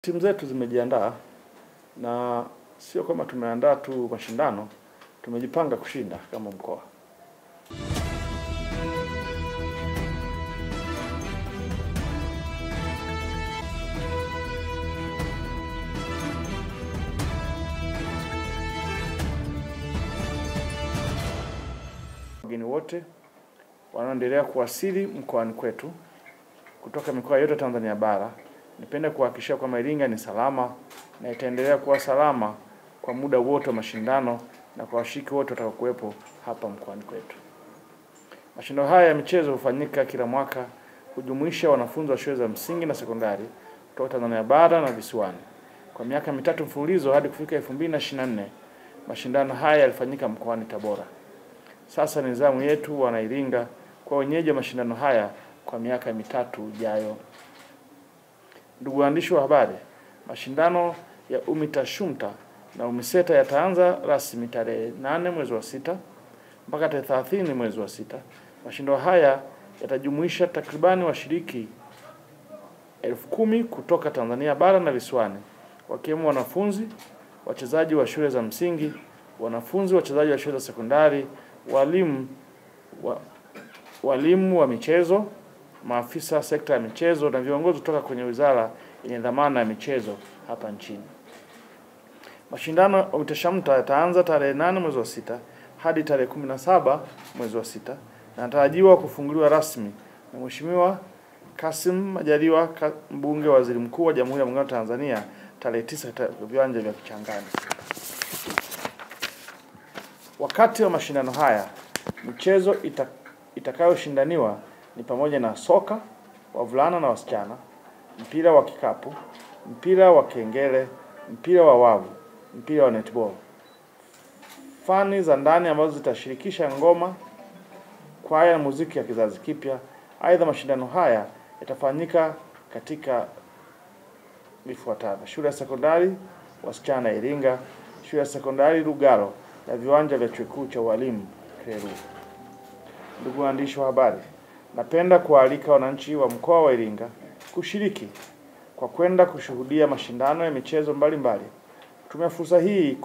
Timu zetu zimejiandaa na sio kama tumeandaa tu mashindano, tumejipanga kushinda kama mkoa. Wageni wote wanaoendelea kuwasili mkoani kwetu kutoka mikoa yote Tanzania bara, nipende kuhakikishia kwamba Iringa ni salama na itaendelea kuwa salama kwa muda wote wa mashindano na kwa washiriki wote watakaokuwepo hapa mkoani kwetu. Mashindano haya ya michezo hufanyika kila mwaka, hujumuisha wanafunzi wa shule za msingi na sekondari kutoka Tanzania bara na visiwani. Kwa miaka mitatu mfululizo hadi kufika 2024, mashindano haya yalifanyika mkoani Tabora. Sasa ni zamu yetu wana Iringa kwa wenyeji wa mashindano haya kwa miaka mitatu ijayo. Ndugu waandishi wa habari, mashindano ya UMITA-SHUMTA na UMISETA yataanza rasmi tarehe 8 mwezi wa 6 mpaka tarehe 30 mwezi wa 6. Mashindano haya yatajumuisha takribani washiriki 10,000 kutoka Tanzania bara na visiwani, wakiwemo wanafunzi, wachezaji wa shule za msingi, wanafunzi wachezaji wa shule za sekondari, walimu wa michezo, maafisa sekta ya michezo na viongozi kutoka kwenye wizara yenye dhamana ya michezo hapa nchini. Mashindano ya UMITA-SHUMTA yataanza tarehe 8 mwezi wa 6 hadi tarehe 17 mwezi wa 6 na yanatarajiwa kufunguliwa rasmi na Mheshimiwa Kassim Majaliwa, mbunge wa waziri mkuu wa Jamhuri ya Muungano wa Tanzania, tarehe 9 katika viwanja vya Kichangani. Wakati wa mashindano haya, michezo itakayoshindaniwa ni pamoja na soka, wavulana na wasichana, mpira wa kikapu, mpira wa kengele, mpira wa wavu, mpira wa netball. Fani za ndani ambazo zitashirikisha ngoma, kwaya na muziki ya kizazi kipya. Aidha, mashindano haya yatafanyika katika vifuatavyo: shule ya sekondari wasichana Iringa, shule ya sekondari Lugalo na viwanja vya chuo kikuu cha walimu Kreru. Ndugu waandishi wa habari, napenda kualika wananchi wa mkoa wa Iringa kushiriki kwa kwenda kushuhudia mashindano ya michezo mbalimbali. Tumia fursa hii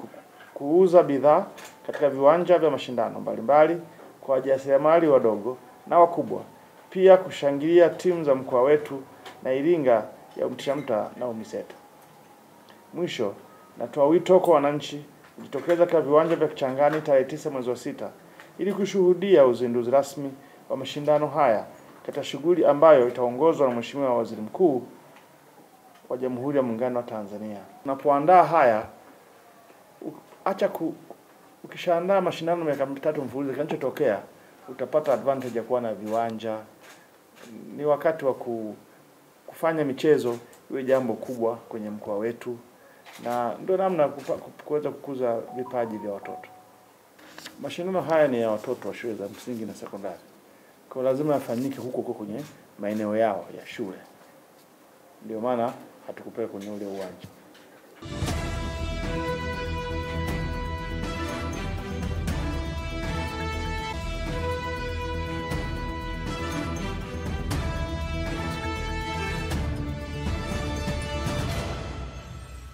kuuza bidhaa katika viwanja vya mashindano mbalimbali kwa wajasiriamali wadogo na wakubwa, pia kushangilia timu za mkoa wetu na Iringa ya UMITA-SHUMTA na UMISETA. Mwisho, natoa wito kwa wananchi kujitokeza katika viwanja vya Kichangani tarehe 9 mwezi wa 6 ili kushuhudia uzinduzi rasmi wa mashindano haya katika shughuli ambayo itaongozwa na Mheshimiwa Waziri Mkuu wa Jamhuri ya Muungano wa Tanzania. Unapoandaa haya, ukishaandaa mashindano miaka mitatu mfululizo, kinachotokea utapata advantage ya kuwa na viwanja. Ni wakati wa kufanya michezo iwe jambo kubwa kwenye mkoa wetu, na ndio namna kuweza kukuza vipaji vya watoto. Mashindano haya ni ya watoto wa shule za msingi na sekondari, kwa lazima yafanyike huko kwenye maeneo yao ya shule. Ndio maana hatukupeleka kwenye ule uwanja.